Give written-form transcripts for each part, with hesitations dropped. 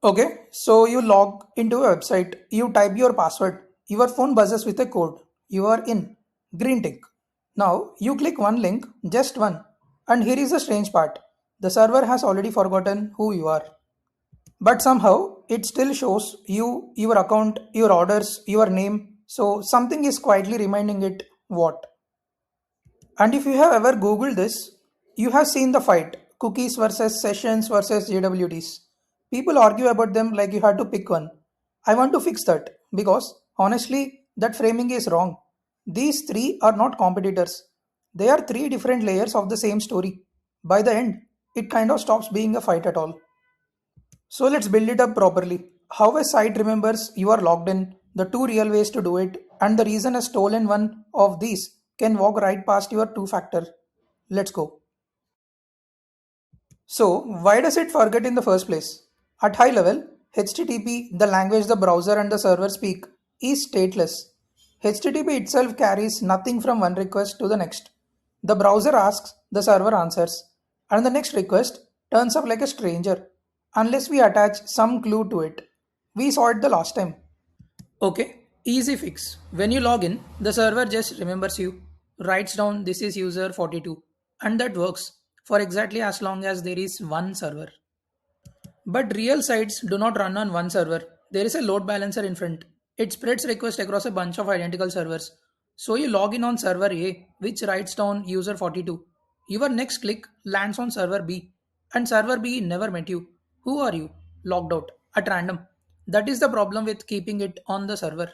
Okay, so you log into a website, you type your password, your phone buzzes with a code. You are in. Green tick. Now you click one link, just one. And here is the strange part. The server has already forgotten who you are. But somehow it still shows you your account, your orders, your name. So something is quietly reminding it what. And if you have ever Googled this, you have seen the fight cookies versus sessions versus JWTs. People argue about them like you had to pick one. I want to fix that because honestly, that framing is wrong. These three are not competitors, they are three different layers of the same story. By the end, it kind of stops being a fight at all. So let's build it up properly. How a site remembers you are logged in, the two real ways to do it, and the reason a stolen one of these can walk right past your two factor. Let's go. So, why does it forget in the first place? At high level, HTTP, the language the browser and the server speak, is stateless. HTTP itself carries nothing from one request to the next. The browser asks, the server answers, and the next request turns up like a stranger, unless we attach some clue to it. We saw it the last time. Okay, easy fix. When you log in, the server just remembers you, writes down this is user 42, and that works for exactly as long as there is one server. But real sites do not run on one server. There is a load balancer in front. It spreads requests across a bunch of identical servers. So you log in on server A, which writes down user 42. Your next click lands on server B, and server B never met you. Who are you? Logged out at random. That is the problem with keeping it on the server.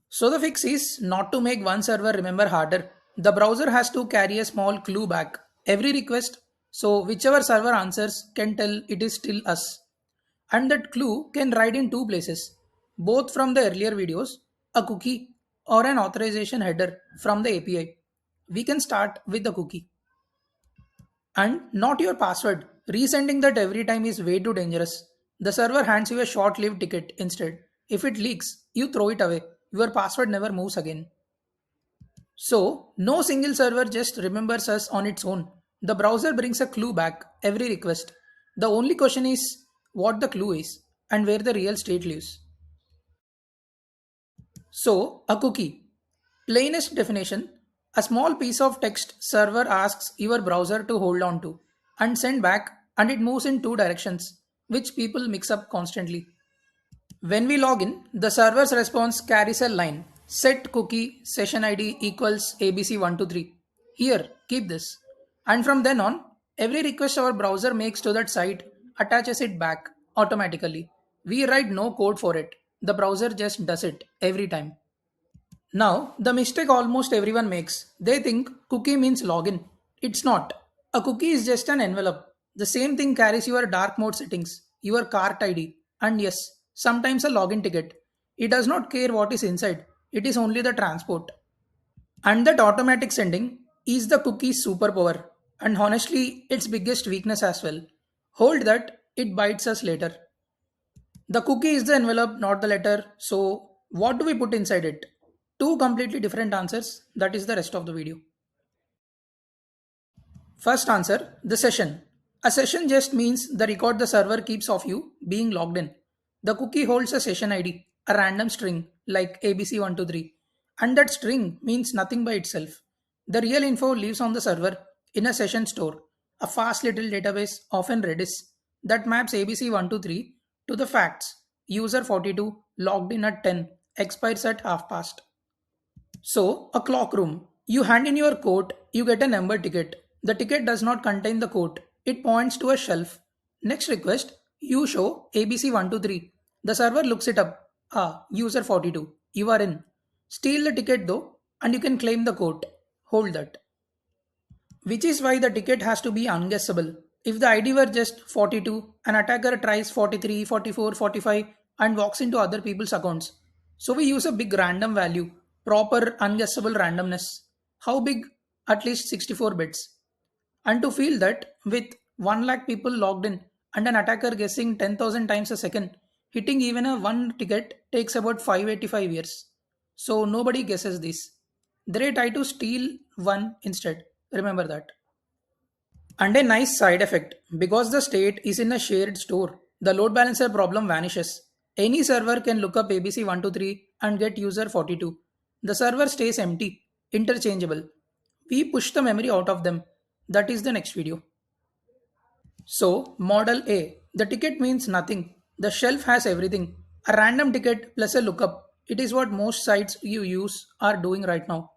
So the fix is not to make one server remember harder. The browser has to carry a small clue back every request, so whichever server answers can tell it is still us. And that clue can write in two places, both from the earlier videos, a cookie or an authorization header from the API. We can start with the cookie. And not your password. Resending that every time is way too dangerous. The server hands you a short lived ticket instead. If it leaks, you throw it away. Your password never moves again. So, no single server just remembers us on its own. The browser brings a clue back every request. The only question is what the clue is and where the real state lives. So, a cookie. Plainest definition, a small piece of text server asks your browser to hold on to and send back, and it moves in two directions, which people mix up constantly. When we log in, the server's response carries a line set cookie session ID equals ABC123. Here, keep this. And from then on, every request our browser makes to that site attaches it back automatically. We write no code for it. The browser just does it every time. Now, the mistake almost everyone makes. They think cookie means login. It's not. A cookie is just an envelope. The same thing carries your dark mode settings, your cart ID, and yes, sometimes a login ticket. It does not care what is inside, it is only the transport. And that automatic sending is the cookie's superpower, and honestly, its biggest weakness as well. Hold that, it bites us later. The cookie is the envelope, not the letter. So, what do we put inside it? Two completely different answers. That is the rest of the video. First answer, the session. A session just means the record the server keeps of you being logged in. The cookie holds a session ID, a random string like ABC123, and that string means nothing by itself. The real info lives on the server in a session store, a fast little database, often Redis, that maps ABC123 to the facts. User 42 logged in at 10, expires at half past. So, a clock room. You hand in your coat, you get a number ticket. The ticket does not contain the coat, it points to a shelf. Next request, you show ABC123. The server looks it up. Ah, user 42. You are in. Steal the ticket though, and you can claim the coat. Hold that. Which is why the ticket has to be unguessable. If the ID were just 42, an attacker tries 43, 44, 45 and walks into other people's accounts. So we use a big random value, proper unguessable randomness. How big? At least 64 bits. And to feel that with 1 lakh people logged in and an attacker guessing 10,000 times a second, hitting even a one ticket takes about 585 years. So nobody guesses this. They try to steal one instead. Remember that. And a nice side effect, because the state is in a shared store. the load balancer problem vanishes. Any server can look up ABC123 and get user 42. The server stays empty, interchangeable. We push the memory out of them. That is the next video. So, model A. The ticket means nothing. The shelf has everything. A random ticket plus a lookup. It is what most sites you use are doing right now.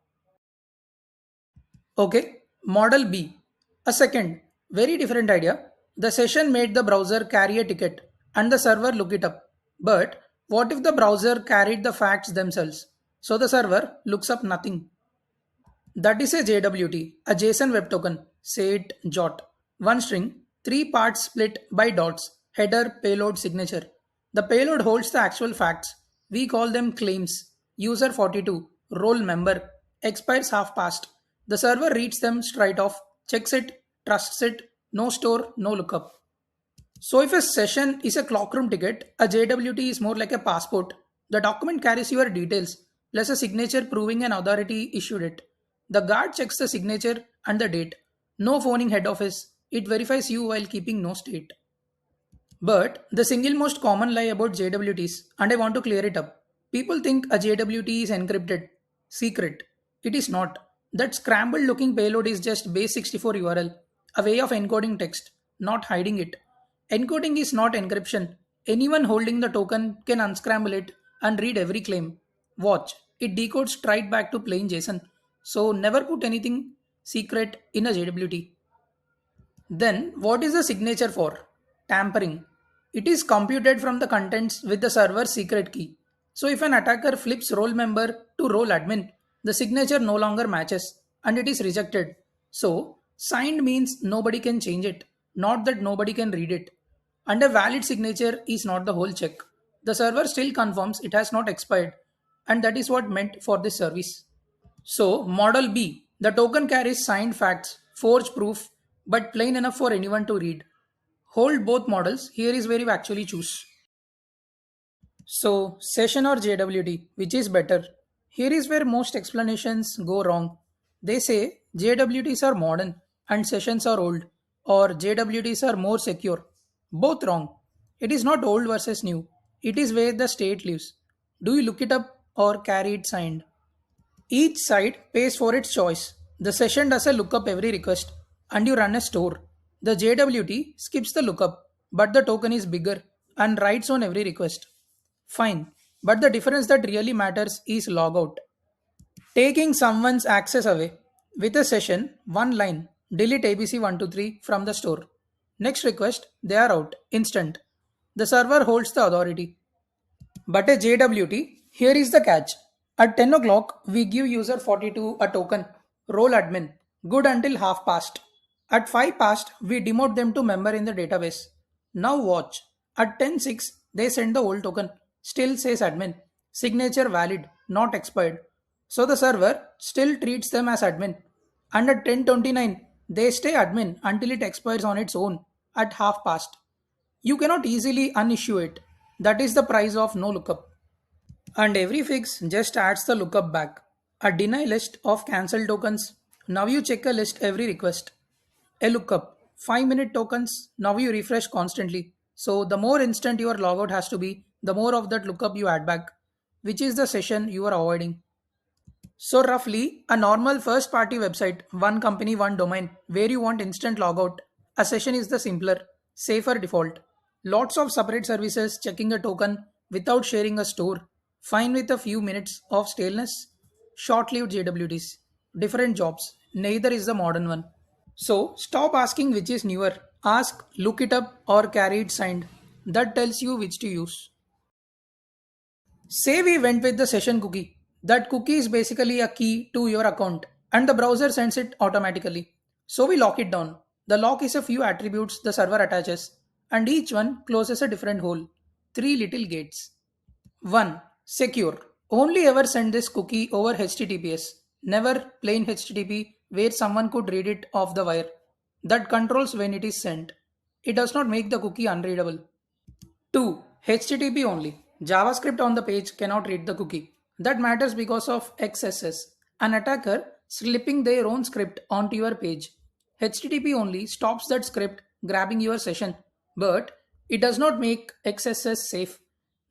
Okay, model B. A second, very different idea. The session made the browser carry a ticket and the server look it up. But what if the browser carried the facts themselves? So the server looks up nothing. That is a JWT, a JSON Web Token, say it JWT. One string, three parts split by dots, header, payload, signature. The payload holds the actual facts. We call them claims. User 42, roll member, expires half past. The server reads them straight off, checks it, trusts it, no store, no lookup. So if a session is a clockroom ticket, a JWT is more like a passport. The document carries your details plus a signature proving an authority issued it. The guard checks the signature and the date. No phoning head office. It verifies you while keeping no state. But the single most common lie about JWTs, and I want to clear it up. People think a JWT is encrypted, secret. It is not. That scrambled looking payload is just base64 URL, a way of encoding text, not hiding it. Encoding is not encryption. Anyone holding the token can unscramble it and read every claim. Watch, it decodes straight back to plain JSON. So never put anything secret in a JWT. Then, what is the signature for? Tampering. It is computed from the contents with the server's secret key. So, if an attacker flips role member to role admin, the signature no longer matches and it is rejected. So, signed means nobody can change it, not that nobody can read it. And a valid signature is not the whole check. The server still confirms it has not expired, and that is what meant for this service. So, model B, the token carries signed facts, forged proof, but plain enough for anyone to read. Hold both models, here is where you actually choose. So, session or JWT, which is better? Here is where most explanations go wrong. They say JWTs are modern and sessions are old, or JWTs are more secure. Both wrong. It is not old versus new, it is where the state lives. Do you look it up or carry it signed? Each side pays for its choice. The session does a lookup every request and you run a store. The JWT skips the lookup, but the token is bigger and writes on every request. Fine, but the difference that really matters is logout. Taking someone's access away. With a session, one line, delete ABC123 from the store. Next request, they are out, instant. The server holds the authority. But a JWT, here is the catch. At 10 o'clock, we give user 42 a token, role admin, good until half past. At 5 past, we demote them to member in the database. Now watch. At 10:06, they send the old token, still says admin, signature valid, not expired. So the server still treats them as admin. And at 10:29, they stay admin until it expires on its own at half past. You cannot easily unissue it. That is the price of no lookup. And every fix just adds the lookup back. A deny list of cancelled tokens. Now you check a list every request. A lookup. 5-minute tokens. Now you refresh constantly. So the more instant your logout has to be, the more of that lookup you add back, which is the session you are avoiding. So roughly, a normal first party website, one company, one domain, where you want instant logout, a session is the simpler, safer default. Lots of separate services checking a token without sharing a store, fine with a few minutes of staleness, short-lived JWTs, different jobs, neither is the modern one. So stop asking which is newer, ask look it up or carry it signed. That tells you which to use. Say we went with the session cookie. That cookie is basically a key to your account and the browser sends it automatically. So we lock it down. The lock is a few attributes the server attaches and each one closes a different hole. 3 little gates. 1. Secure. Only ever send this cookie over HTTPS. Never plain HTTP where someone could read it off the wire. That controls when it is sent. It does not make the cookie unreadable. 2. HTTP only. JavaScript on the page cannot read the cookie. That matters because of XSS. An attacker slipping their own script onto your page. HTTP only stops that script grabbing your session, but It does not make XSS safe.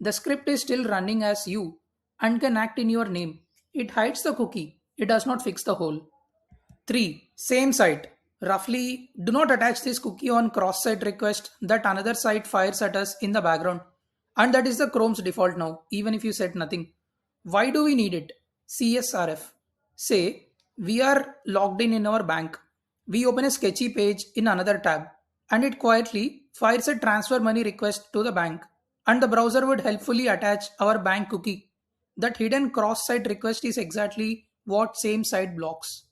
The script is still running as you and can act in your name. It hides the cookie. It does not fix the hole. 3. Same site. Roughly, do not attach this cookie on cross-site request that another site fires at us in the background. And that is the Chrome's default now, even if you set nothing. Why do we need it? CSRF. Say, we are logged in our bank. We open a sketchy page in another tab, and it quietly fires a transfer money request to the bank. And the browser would helpfully attach our bank cookie. That hidden cross-site request is exactly what same site blocks.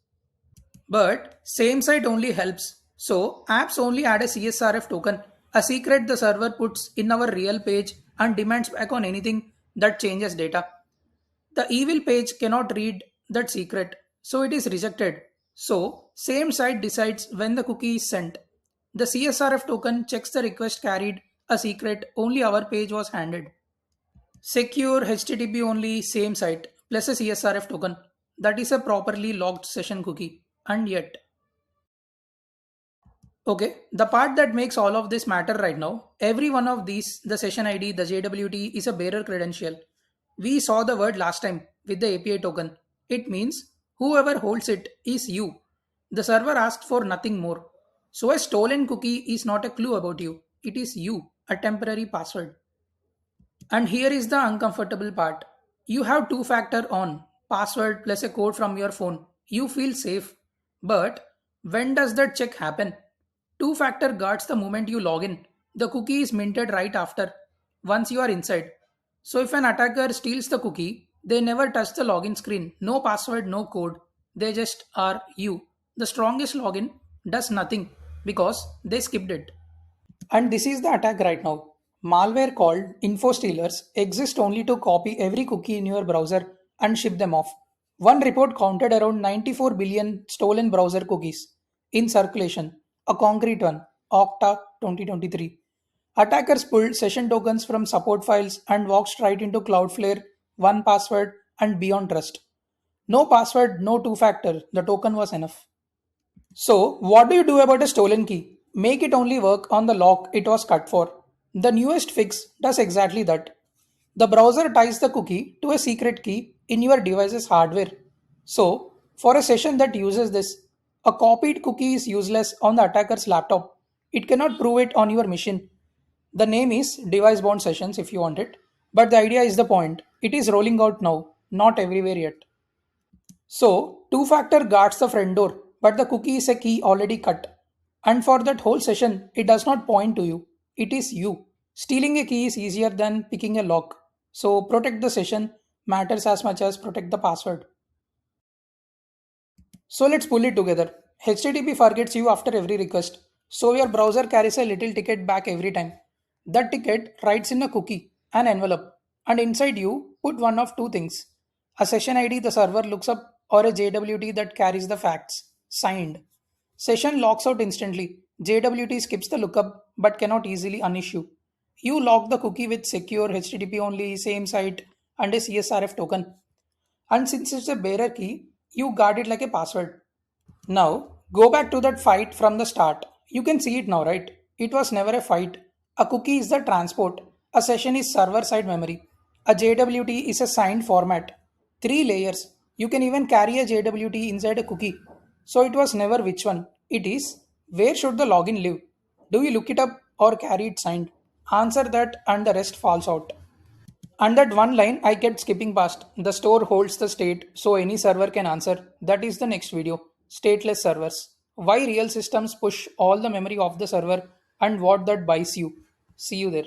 But same site only helps. So apps only add a CSRF token, a secret the server puts in our real page and demands back on anything that changes data. The evil page cannot read that secret, so it is rejected. So same site decides when the cookie is sent. The CSRF token checks the request carried a secret only our page was handed. Secure HTTP only same site plus a CSRF token. That is a properly logged session cookie. And yet, okay, the part that makes all of this matter right now, every one of these, the session ID, the JWT is a bearer credential. We saw the word last time with the API token. It means whoever holds it is you. The server asked for nothing more. So a stolen cookie is not a clue about you. It is you, a temporary password. And here is the uncomfortable part. You have two-factor on, password plus a code from your phone. You feel safe. But when does that check happen? Two-factor guards the moment you log in. The cookie is minted right after, once you are inside. So if an attacker steals the cookie, they never touch the login screen. No password, no code. They just are you. The strongest login does nothing because they skipped it. And this is the attack right now. Malware called infostealers exists only to copy every cookie in your browser and ship them off. One report counted around 94 billion stolen browser cookies in circulation, a concrete one, Okta 2023. Attackers pulled session tokens from support files and walked straight into Cloudflare, one password, and beyond trust. No password, no two factor, the token was enough. So, what do you do about a stolen key? Make it only work on the lock it was cut for. The newest fix does exactly that. The browser ties the cookie to a secret key in your device's hardware. So, for a session that uses this, a copied cookie is useless on the attacker's laptop. It cannot prove it on your machine. The name is device bound sessions if you want it, but the idea is the point. It is rolling out now, not everywhere yet. So, two-factor guards the front door, but the cookie is a key already cut. And for that whole session, it does not point to you. It is you. Stealing a key is easier than picking a lock. So, protect the session matters as much as protect the password. So, let's pull it together. HTTP forgets you after every request. So, your browser carries a little ticket back every time. That ticket writes in a cookie, an envelope, and inside you put one of two things: a session ID the server looks up, or a JWT that carries the facts, signed. Session locks out instantly. JWT skips the lookup but cannot easily unissue. You lock the cookie with secure HTTP only, same site, and a CSRF token. And since it's a bearer key, you guard it like a password. Now, go back to that fight from the start. You can see it now, right? It was never a fight. A cookie is the transport. A session is server side memory. A JWT is a signed format. Three layers. You can even carry a JWT inside a cookie. So it was never which one. It is where should the login live? Do you look it up or carry it signed? Answer that and the rest falls out. And that one line I kept skipping past. The store holds the state so any server can answer. That is the next video. Stateless servers. Why real systems push all the memory of the server and what that buys you. See you there.